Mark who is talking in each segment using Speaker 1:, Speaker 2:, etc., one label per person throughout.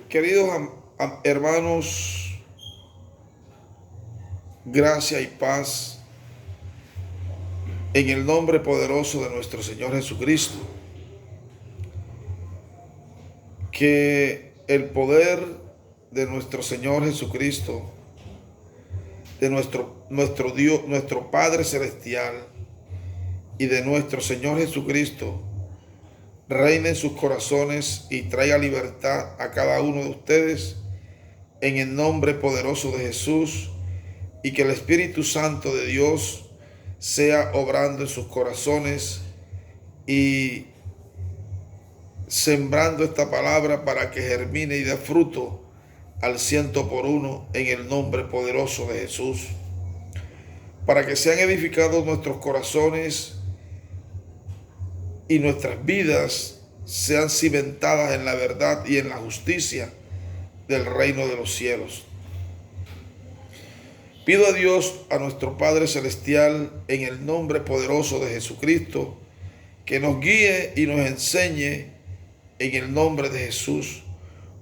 Speaker 1: Queridos hermanos, gracia y paz en el nombre poderoso de nuestro Señor Jesucristo. Que el poder de nuestro Señor Jesucristo, de nuestro Dios, nuestro Padre Celestial y de nuestro Señor Jesucristo reine en sus corazones y traiga libertad a cada uno de ustedes en el nombre poderoso de Jesús, y que el Espíritu Santo de Dios sea obrando en sus corazones y sembrando esta palabra para que germine y dé fruto al 100 por 1 en el nombre poderoso de Jesús, para que sean edificados nuestros corazones y nuestras vidas sean cimentadas en la verdad y en la justicia del reino de los cielos. Pido a Dios, a nuestro Padre Celestial, en el nombre poderoso de Jesucristo, que nos guíe y nos enseñe en el nombre de Jesús,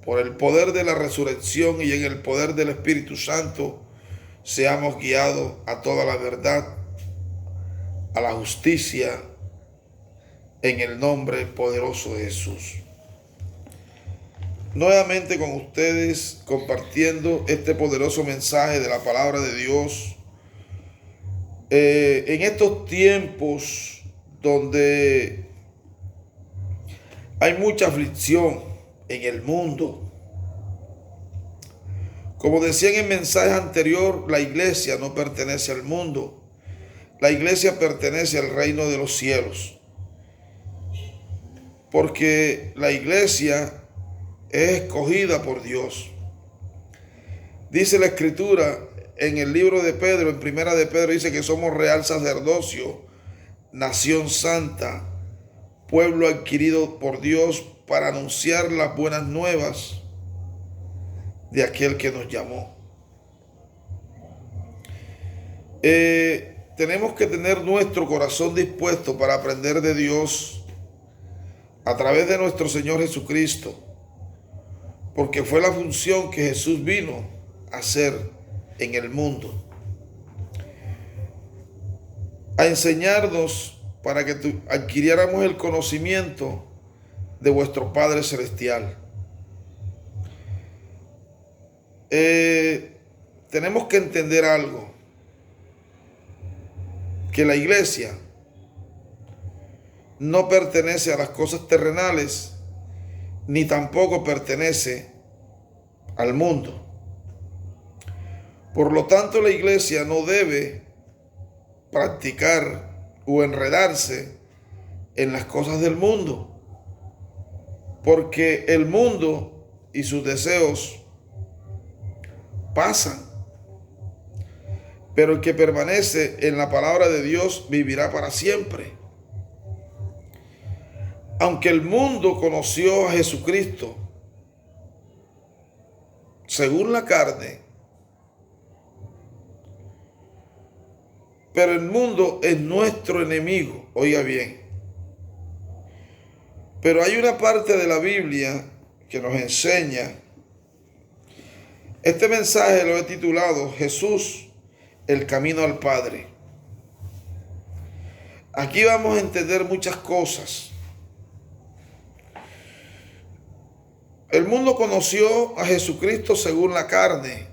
Speaker 1: por el poder de la resurrección y en el poder del Espíritu Santo, seamos guiados a toda la verdad, a la justicia, en el nombre poderoso de Jesús. Nuevamente con ustedes compartiendo este poderoso mensaje de la palabra de Dios. En estos tiempos donde hay mucha aflicción en el mundo, como decía en el mensaje anterior, la iglesia no pertenece al mundo. La iglesia pertenece al reino de los cielos, porque la iglesia es escogida por Dios. Dice la Escritura en el libro de Pedro, en primera de Pedro, dice que somos real sacerdocio, nación santa, pueblo adquirido por Dios para anunciar las buenas nuevas de aquel que nos llamó. Tenemos que tener nuestro corazón dispuesto para aprender de Dios a través de nuestro Señor Jesucristo, porque fue la función que Jesús vino a hacer en el mundo, a enseñarnos para que adquiriéramos el conocimiento de vuestro Padre Celestial. Tenemos que entender algo, que la iglesia no pertenece a las cosas terrenales, ni tampoco pertenece al mundo. Por lo tanto, la iglesia no debe practicar o enredarse en las cosas del mundo, porque el mundo y sus deseos pasan, pero el que permanece en la palabra de Dios vivirá para siempre. Aunque el mundo conoció a Jesucristo según la carne, pero el mundo es nuestro enemigo, oiga bien. Pero hay una parte de la Biblia que nos enseña. Este mensaje lo he titulado Jesús, el camino al Padre. Aquí vamos a entender muchas cosas. El mundo conoció a Jesucristo según la carne,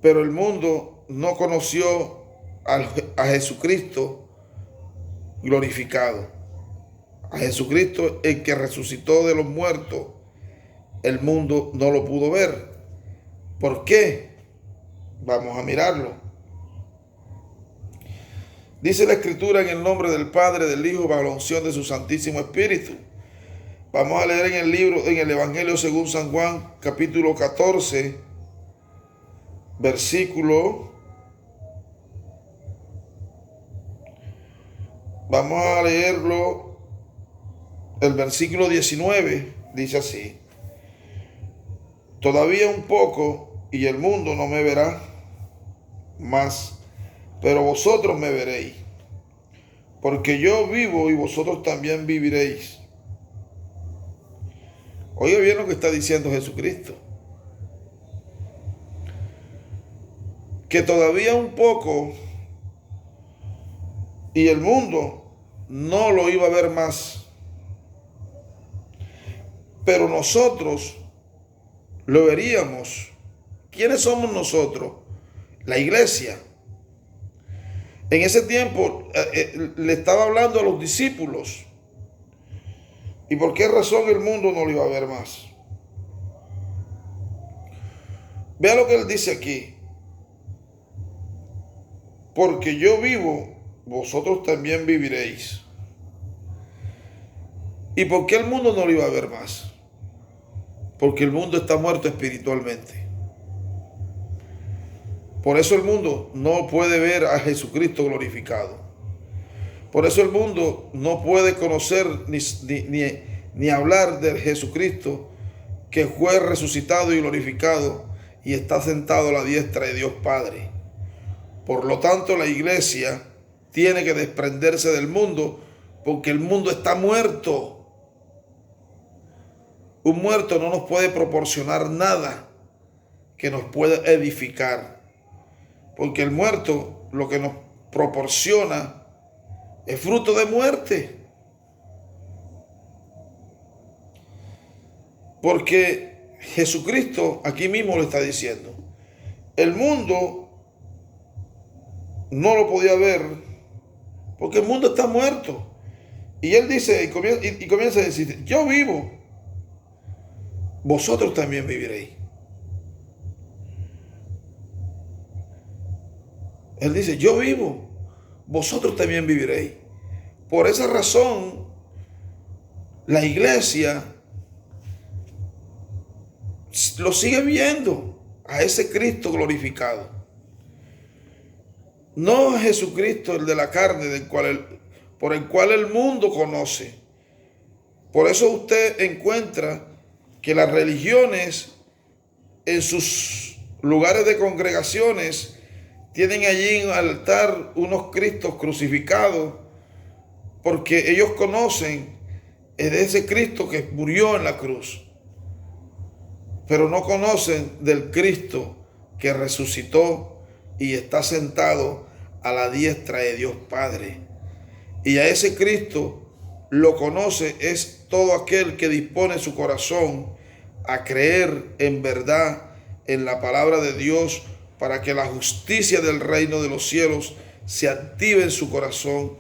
Speaker 1: pero el mundo no conoció a Jesucristo glorificado. A Jesucristo, el que resucitó de los muertos, el mundo no lo pudo ver. ¿Por qué? Vamos a mirarlo. Dice la Escritura: en el nombre del Padre, del Hijo, bajo la unción de su Santísimo Espíritu. Vamos a leer en el Evangelio según San Juan, capítulo 14, vamos a leerlo, el versículo 19, dice así: todavía un poco y el mundo no me verá más, pero vosotros me veréis, porque yo vivo y vosotros también viviréis. Oiga bien lo que está diciendo Jesucristo. Que todavía un poco y el mundo no lo iba a ver más. Pero nosotros lo veríamos. ¿Quiénes somos nosotros? La iglesia. En ese tiempo le estaba hablando a los discípulos. ¿Y por qué razón el mundo no lo iba a ver más? Vea lo que él dice aquí. Porque yo vivo, vosotros también viviréis. ¿Y por qué el mundo no lo iba a ver más? Porque el mundo está muerto espiritualmente. Por eso el mundo no puede ver a Jesucristo glorificado. Por eso el mundo no puede conocer ni hablar de Jesucristo que fue resucitado y glorificado y está sentado a la diestra de Dios Padre. Por lo tanto, la iglesia tiene que desprenderse del mundo porque el mundo está muerto. Un muerto no nos puede proporcionar nada que nos pueda edificar. Porque el muerto lo que nos proporciona es fruto de muerte. Porque Jesucristo aquí mismo lo está diciendo. El mundo no lo podía ver porque el mundo está muerto. Y él dice y comienza a decir, yo vivo, vosotros también viviréis. Él dice, yo vivo, vosotros también viviréis. Por esa razón, la iglesia lo sigue viendo a ese Cristo glorificado. No a Jesucristo, el de la carne, por el cual el mundo conoce. Por eso usted encuentra que las religiones en sus lugares de congregaciones tienen allí en el altar unos Cristos crucificados, porque ellos conocen de ese Cristo que murió en la cruz, pero no conocen del Cristo que resucitó y está sentado a la diestra de Dios Padre. Y a ese Cristo lo conoce es todo aquel que dispone su corazón a creer en verdad en la palabra de Dios, para que la justicia del reino de los cielos se active en su corazón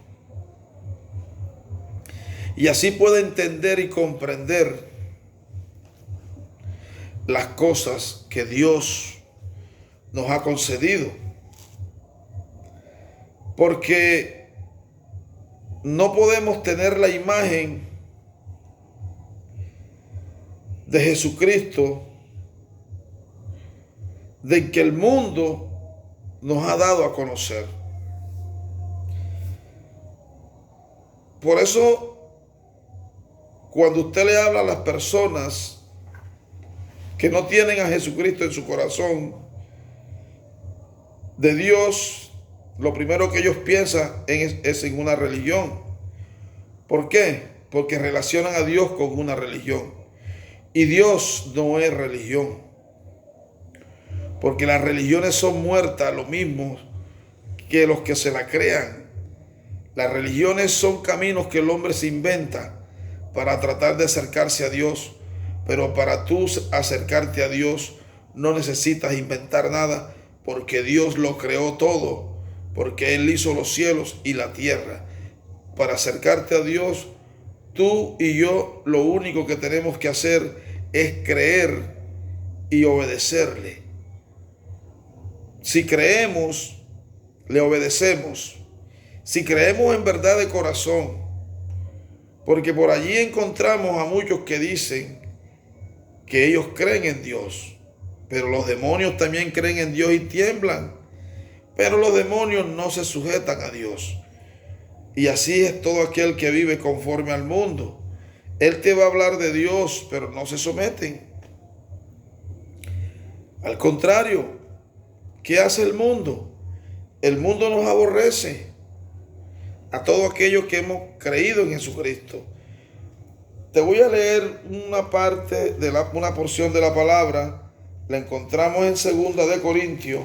Speaker 1: y así pueda entender y comprender las cosas que Dios nos ha concedido. Porque no podemos tener la imagen de Jesucristo de que el mundo nos ha dado a conocer. Por eso, cuando usted le habla a las personas que no tienen a Jesucristo en su corazón, de Dios, lo primero que ellos piensan es en una religión. ¿Por qué? Porque relacionan a Dios con una religión. Y Dios no es religión. Porque las religiones son muertas, lo mismo que los que se la crean. Las religiones son caminos que el hombre se inventa para tratar de acercarse a Dios. Pero para tú acercarte a Dios no necesitas inventar nada, porque Dios lo creó todo, porque Él hizo los cielos y la tierra. Para acercarte a Dios, tú y yo lo único que tenemos que hacer es creer y obedecerle. Si creemos, le obedecemos. Si creemos en verdad de corazón, porque por allí encontramos a muchos que dicen que ellos creen en Dios, pero los demonios también creen en Dios y tiemblan. Pero los demonios no se sujetan a Dios. Y así es todo aquel que vive conforme al mundo. Él te va a hablar de Dios, pero no se someten. Al contrario, ¿qué hace el mundo? El mundo nos aborrece a todos aquellos que hemos creído en Jesucristo. Te voy a leer una parte de una porción de la palabra. La encontramos en 2 Corintios.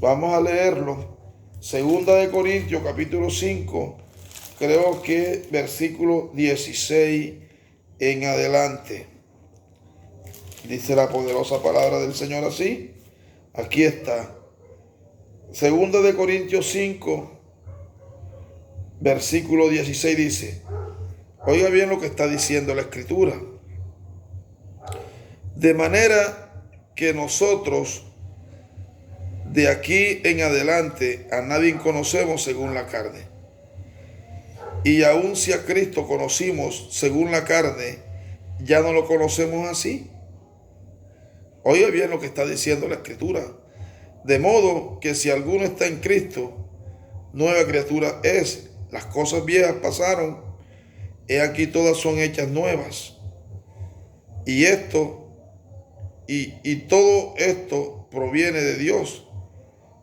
Speaker 1: Vamos a leerlo. 2 Corintios capítulo 5, creo que versículo 16 en adelante. Dice la poderosa palabra del Señor así. Aquí está. 2 Corintios 5, versículo 16 dice: oiga bien lo que está diciendo la Escritura. De manera que nosotros de aquí en adelante a nadie conocemos según la carne. Y aun si a Cristo conocimos según la carne, ya no lo conocemos así. Oiga bien lo que está diciendo la Escritura. De modo que si alguno está en Cristo, nueva criatura es. Las cosas viejas pasaron, he aquí todas son hechas nuevas. Y todo esto proviene de Dios,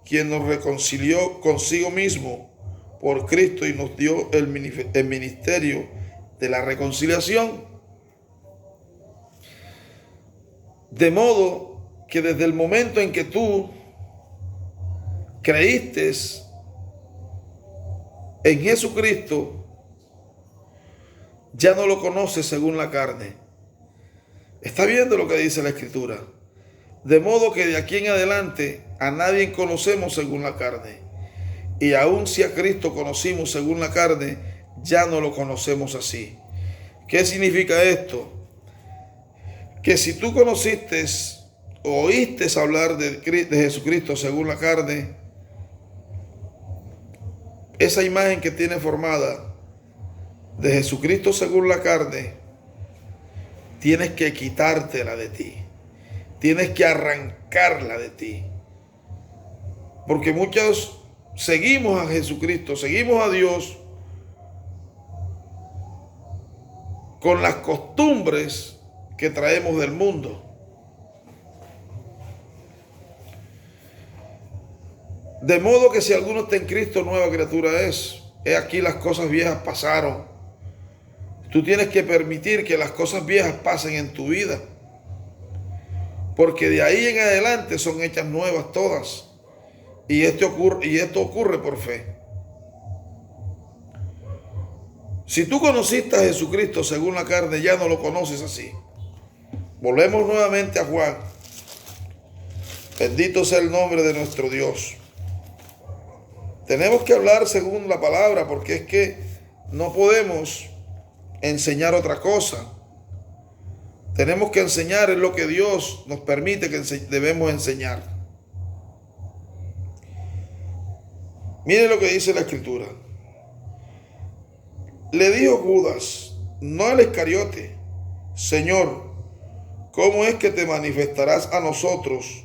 Speaker 1: quien nos reconcilió consigo mismo por Cristo y nos dio el ministerio de la reconciliación. De modo que desde el momento en que tú creíste en Jesucristo, ya no lo conoces según la carne. ¿Está viendo lo que dice la Escritura? De modo que de aquí en adelante a nadie conocemos según la carne. Y aun si a Cristo conocimos según la carne, ya no lo conocemos así. ¿Qué significa esto? Que si tú conociste o oíste hablar de Jesucristo según la carne, esa imagen que tiene formada de Jesucristo según la carne, tienes que quitártela de ti. Tienes que arrancarla de ti. Porque muchos seguimos a Jesucristo, seguimos a Dios con las costumbres que traemos del mundo. De modo que si alguno está en Cristo, nueva criatura es. He aquí las cosas viejas pasaron. Tú tienes que permitir que las cosas viejas pasen en tu vida, porque de ahí en adelante son hechas nuevas todas. Y esto ocurre por fe. Si tú conociste a Jesucristo según la carne, ya no lo conoces así. Volvemos nuevamente a Juan. Bendito sea el nombre de nuestro Dios. Tenemos que hablar según la palabra, porque es que no podemos enseñar otra cosa. Tenemos que enseñar en lo que Dios nos permite que debemos enseñar. Miren lo que dice la Escritura. Le dijo Judas, no al Iscariote: Señor, ¿cómo es que te manifestarás a nosotros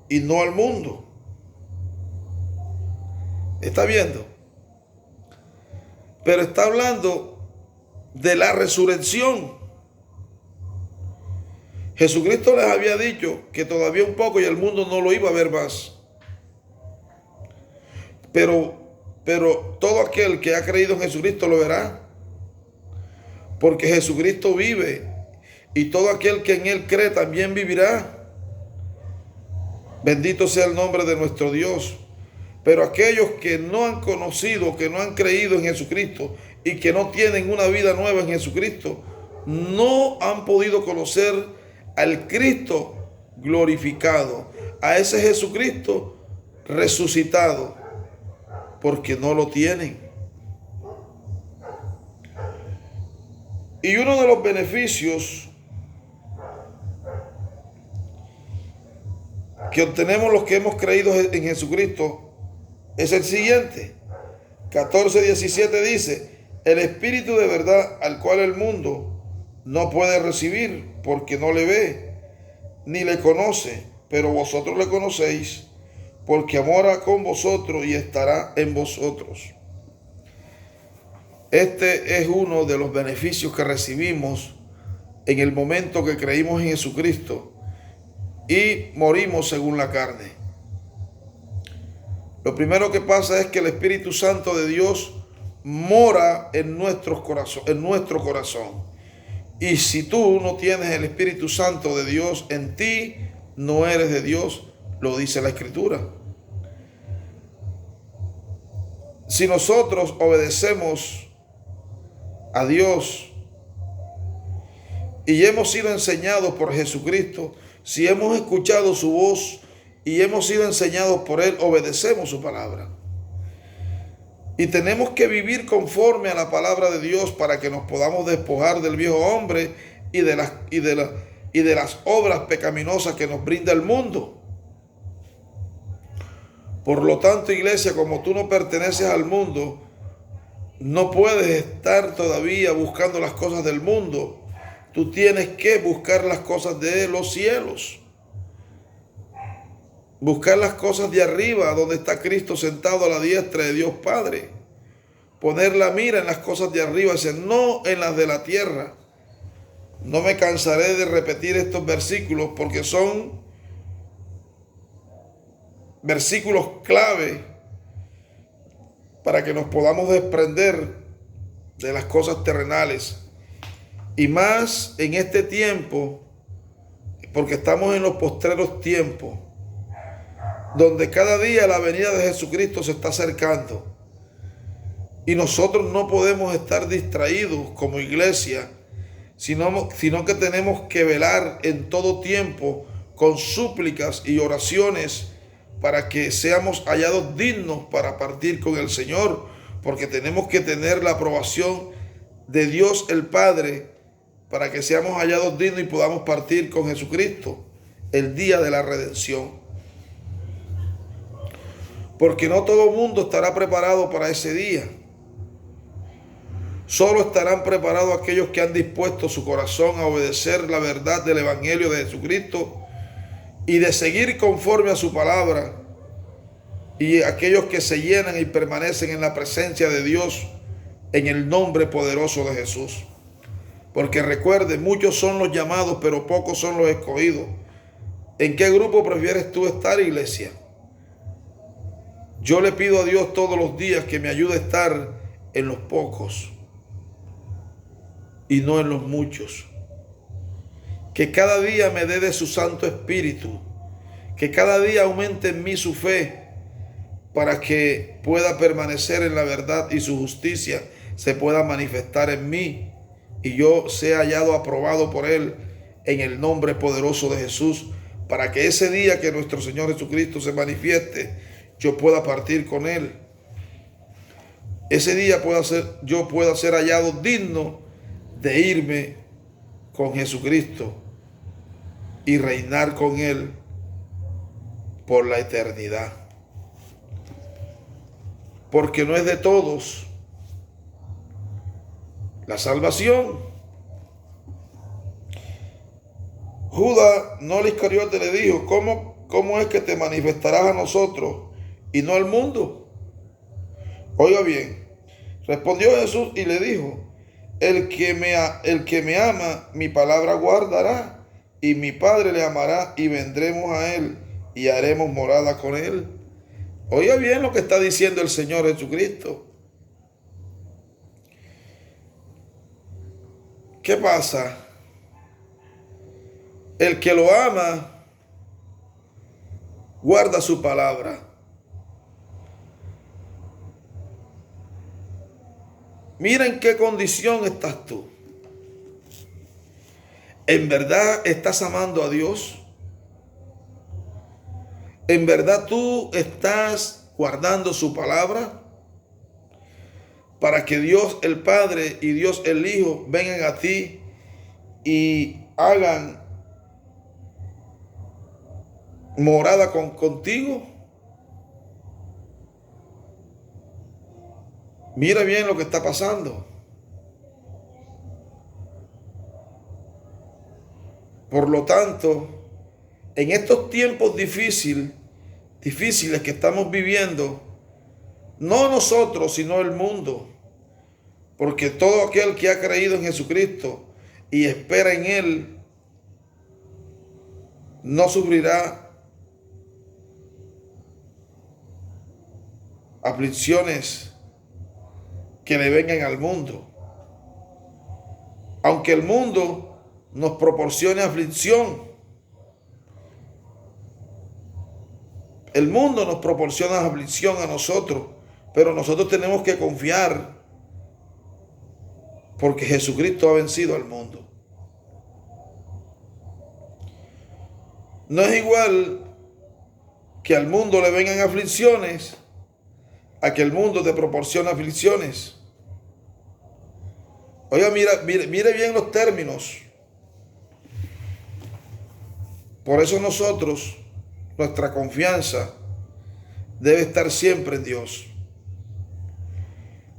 Speaker 1: y no al mundo? ¿Está viendo? Pero está hablando de la resurrección. Jesucristo les había dicho que todavía un poco y el mundo no lo iba a ver más. Pero todo aquel que ha creído en Jesucristo lo verá. Porque Jesucristo vive y todo aquel que en Él cree también vivirá. Bendito sea el nombre de nuestro Dios. Pero aquellos que no han conocido, que no han creído en Jesucristo y que no tienen una vida nueva en Jesucristo, no han podido conocer al Cristo glorificado, a ese Jesucristo resucitado, porque no lo tienen. Y uno de los beneficios que obtenemos los que hemos creído en Jesucristo es el siguiente. 14:17 dice: el Espíritu de verdad, al cual el mundo no puede recibir, porque no le ve ni le conoce, pero vosotros le conocéis, porque mora con vosotros y estará en vosotros. Este es uno de los beneficios que recibimos en el momento que creímos en Jesucristo y morimos según la carne. Lo primero que pasa es que el Espíritu Santo de Dios mora en nuestro corazón. Y si tú no tienes el Espíritu Santo de Dios en ti, no eres de Dios, lo dice la Escritura. Si nosotros obedecemos a Dios y hemos sido enseñados por Jesucristo, si hemos escuchado su voz y hemos sido enseñados por Él, obedecemos su palabra. Y tenemos que vivir conforme a la palabra de Dios para que nos podamos despojar del viejo hombre y de las obras pecaminosas que nos brinda el mundo. Por lo tanto, iglesia, como tú no perteneces al mundo, no puedes estar todavía buscando las cosas del mundo. Tú tienes que buscar las cosas de los cielos. Buscar las cosas de arriba, donde está Cristo sentado a la diestra de Dios Padre. Poner la mira en las cosas de arriba, no en las de la tierra. No me cansaré de repetir estos versículos porque son versículos clave para que nos podamos desprender de las cosas terrenales. Y más en este tiempo, porque estamos en los postreros tiempos, donde cada día la venida de Jesucristo se está acercando. Y nosotros no podemos estar distraídos como iglesia, sino que tenemos que velar en todo tiempo con súplicas y oraciones para que seamos hallados dignos para partir con el Señor, porque tenemos que tener la aprobación de Dios el Padre para que seamos hallados dignos y podamos partir con Jesucristo el día de la redención. Porque no todo el mundo estará preparado para ese día. Solo estarán preparados aquellos que han dispuesto su corazón a obedecer la verdad del Evangelio de Jesucristo y de seguir conforme a su palabra, y aquellos que se llenan y permanecen en la presencia de Dios en el nombre poderoso de Jesús. Porque recuerde, muchos son los llamados, pero pocos son los escogidos. ¿En qué grupo prefieres tú estar, iglesia? Yo le pido a Dios todos los días que me ayude a estar en los pocos y no en los muchos. Que cada día me dé de su Santo Espíritu. Que cada día aumente en mí su fe para que pueda permanecer en la verdad y su justicia se pueda manifestar en mí y yo sea hallado aprobado por Él en el nombre poderoso de Jesús, para que ese día que nuestro Señor Jesucristo se manifieste, yo pueda partir con Él. Ese día yo pueda ser hallado digno de irme con Jesucristo y reinar con Él por la eternidad. Porque no es de todos la salvación. Judas, no Iscariote, le dijo: ¿Cómo es que te manifestarás a nosotros y no al mundo? Oiga bien, respondió Jesús y le dijo: el que me ama, mi palabra guardará, y mi Padre le amará, y vendremos a Él, y haremos morada con Él. Oiga bien lo que está diciendo el Señor Jesucristo. ¿Qué pasa? El que lo ama, guarda su palabra. Mira en qué condición estás tú. ¿En verdad estás amando a Dios? ¿En verdad tú estás guardando su palabra? Para que Dios el Padre y Dios el Hijo vengan a ti y hagan morada contigo. Mira bien lo que está pasando. Por lo tanto, en estos tiempos difíciles que estamos viviendo, no nosotros, sino el mundo, porque todo aquel que ha creído en Jesucristo y espera en Él, no sufrirá aflicciones que le vengan al mundo. Aunque el mundo nos proporcione aflicción, el mundo nos proporciona aflicción a nosotros, pero nosotros tenemos que confiar porque Jesucristo ha vencido al mundo. No es igual que al mundo le vengan aflicciones a que el mundo te proporcione aflicciones. Oiga, mire bien los términos. Por eso nosotros, nuestra confianza debe estar siempre en Dios.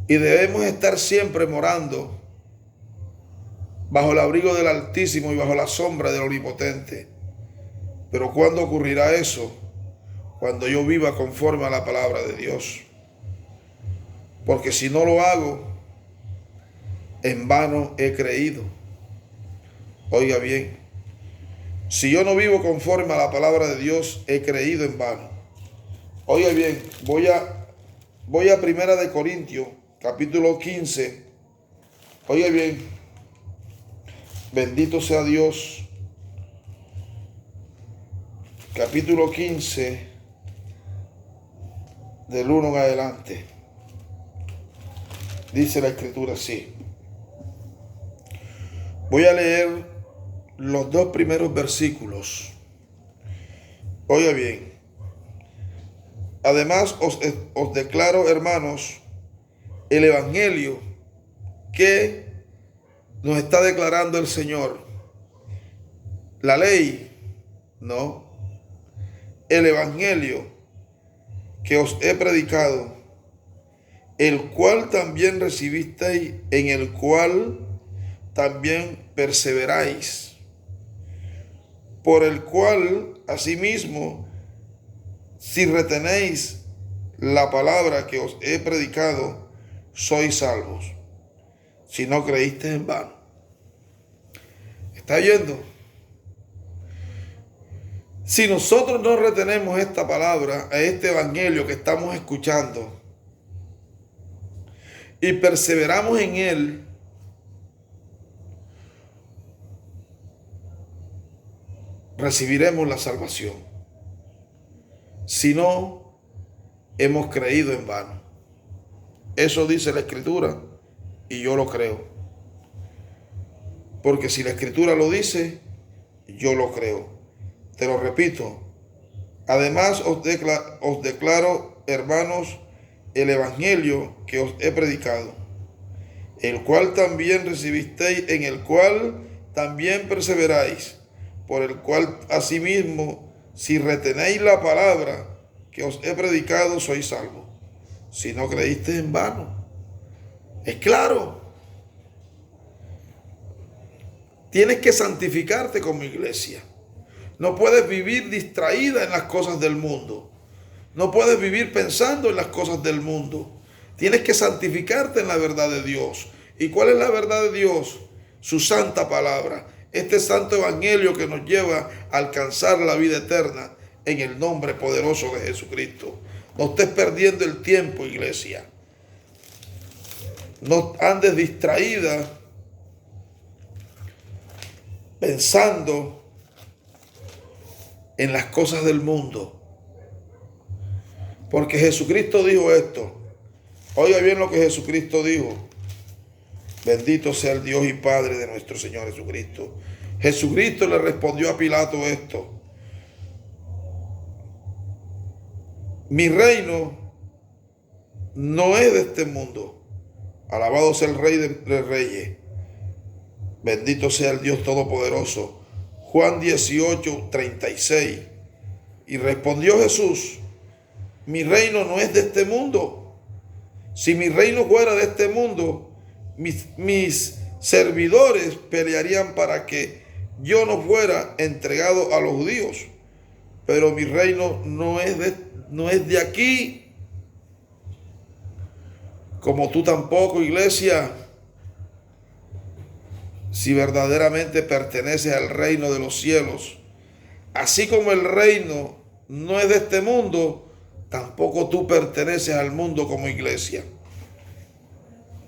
Speaker 1: Y debemos estar siempre morando bajo el abrigo del Altísimo y bajo la sombra del Omnipotente. Pero ¿cuándo ocurrirá eso? Cuando yo viva conforme a la palabra de Dios. Porque si no lo hago, en vano he creído. Oiga bien, si yo no vivo conforme a la palabra de Dios, he creído en vano. Oiga bien, voy a Primera de Corintios, capítulo 15. Oiga bien, bendito sea Dios. Capítulo 15, del 1 en adelante. Dice la Escritura así. Voy a leer los 2 primeros versículos. Oiga bien. Además os declaro, hermanos, el evangelio que nos está declarando el Señor. La ley, no. El evangelio que os he predicado, el cual también recibisteis, en el cual también perseveráis, por el cual asimismo, si retenéis la palabra que os he predicado, sois salvos, si no creísteis en vano. ¿Está oyendo? Si nosotros no retenemos esta palabra, este evangelio que estamos escuchando, y perseveramos en él, recibiremos la salvación. Si no, hemos creído en vano. Eso dice la Escritura y yo lo creo. Porque si la Escritura lo dice, yo lo creo. Te lo repito. Además os declaro, hermanos, el evangelio que os he predicado, el cual también recibisteis, en el cual también perseveráis, por el cual asimismo, si retenéis la palabra que os he predicado, sois salvos, si no creísteis en vano. Es claro. Tienes que santificarte como iglesia. No puedes vivir distraída en las cosas del mundo. No puedes vivir pensando en las cosas del mundo. Tienes que santificarte en la verdad de Dios. ¿Y cuál es la verdad de Dios? Su santa palabra. Este santo evangelio que nos lleva a alcanzar la vida eterna en el nombre poderoso de Jesucristo. No estés perdiendo el tiempo, iglesia. No andes distraída pensando en las cosas del mundo. Porque Jesucristo dijo esto. Oiga bien lo que Jesucristo dijo. Bendito sea el Dios y Padre de nuestro Señor Jesucristo. Jesucristo le respondió a Pilato esto. Mi reino no es de este mundo. Alabado sea el Rey de Reyes. Bendito sea el Dios Todopoderoso. Juan 18, 36. Y respondió Jesús, mi reino no es de este mundo. Si mi reino fuera de este mundo, mis servidores pelearían para que yo no fuera entregado a los judíos. Pero mi reino no es de aquí. Como tú tampoco, iglesia. Si verdaderamente perteneces al reino de los cielos, así como el reino no es de este mundo, tampoco tú perteneces al mundo como iglesia.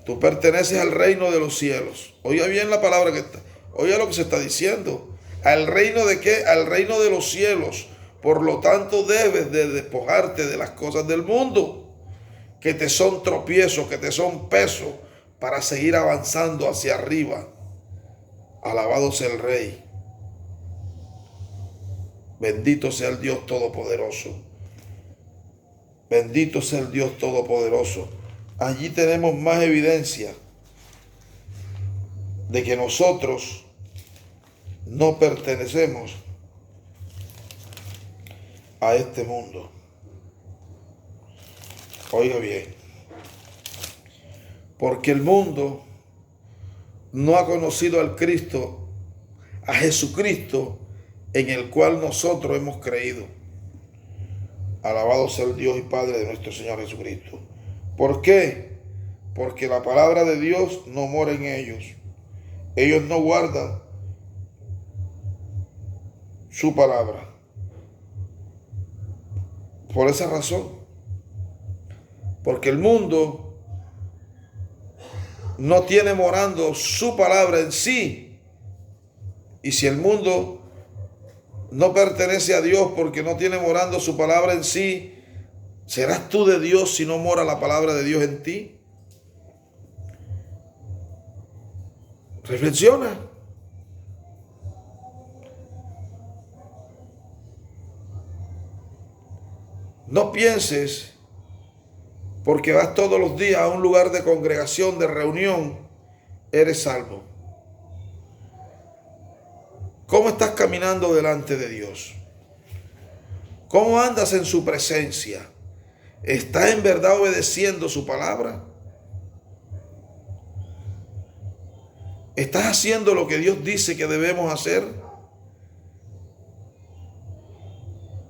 Speaker 1: Tú perteneces al reino de los cielos. Oiga bien la palabra que está. Oiga lo que se está diciendo. ¿Al reino de qué? Al reino de los cielos. Por lo tanto, debes de despojarte de las cosas del mundo, que te son tropiezos, que te son pesos, para seguir avanzando hacia arriba. Alabado sea el Rey. Bendito sea el Dios Todopoderoso. Bendito sea el Dios Todopoderoso. Allí tenemos más evidencia de que nosotros no pertenecemos a este mundo. Oiga bien, porque el mundo no ha conocido al Cristo, a Jesucristo, en el cual nosotros hemos creído. Alabado sea el Dios y Padre de nuestro Señor Jesucristo. ¿Por qué? Porque la palabra de Dios no mora en ellos. Ellos no guardan su palabra. Por esa razón. Porque el mundo no tiene morando su palabra en sí. Y si el mundo no pertenece a Dios porque no tiene morando su palabra en sí, ¿serás tú de Dios si no mora la palabra de Dios en ti? Reflexiona. No pienses, porque vas todos los días a un lugar de congregación, de reunión, eres salvo. ¿Cómo estás caminando delante de Dios? ¿Cómo andas en su presencia? ¿Estás en verdad obedeciendo su palabra? ¿Estás haciendo lo que Dios dice que debemos hacer?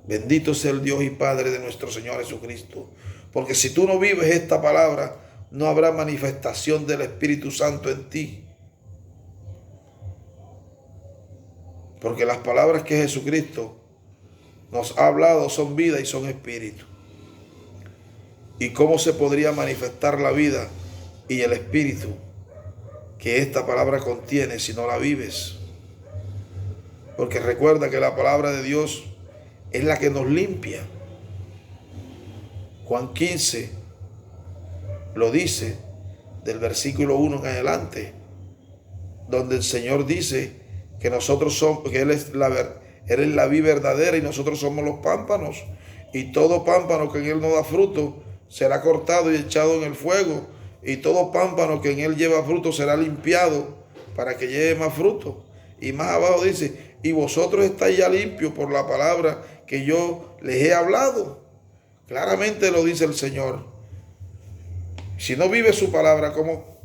Speaker 1: Bendito sea el Dios y Padre de nuestro Señor Jesucristo. Porque si tú no vives esta palabra, no habrá manifestación del Espíritu Santo en ti. Porque las palabras que Jesucristo nos ha hablado son vida y son espíritu. ¿Y cómo se podría manifestar la vida y el espíritu que esta palabra contiene si no la vives? Porque recuerda que la palabra de Dios es la que nos limpia. Juan 15 lo dice del versículo 1 en adelante, donde el Señor dice que nosotros somos, que Él es la vid verdadera y nosotros somos los pámpanos, y todo pámpano que en Él no da fruto será cortado y echado en el fuego, y todo pámpano que en Él lleva fruto será limpiado para que lleve más fruto. Y más abajo dice, y vosotros estáis ya limpios por la palabra que yo les he hablado. Claramente lo dice el Señor. Si no vive su palabra, ¿cómo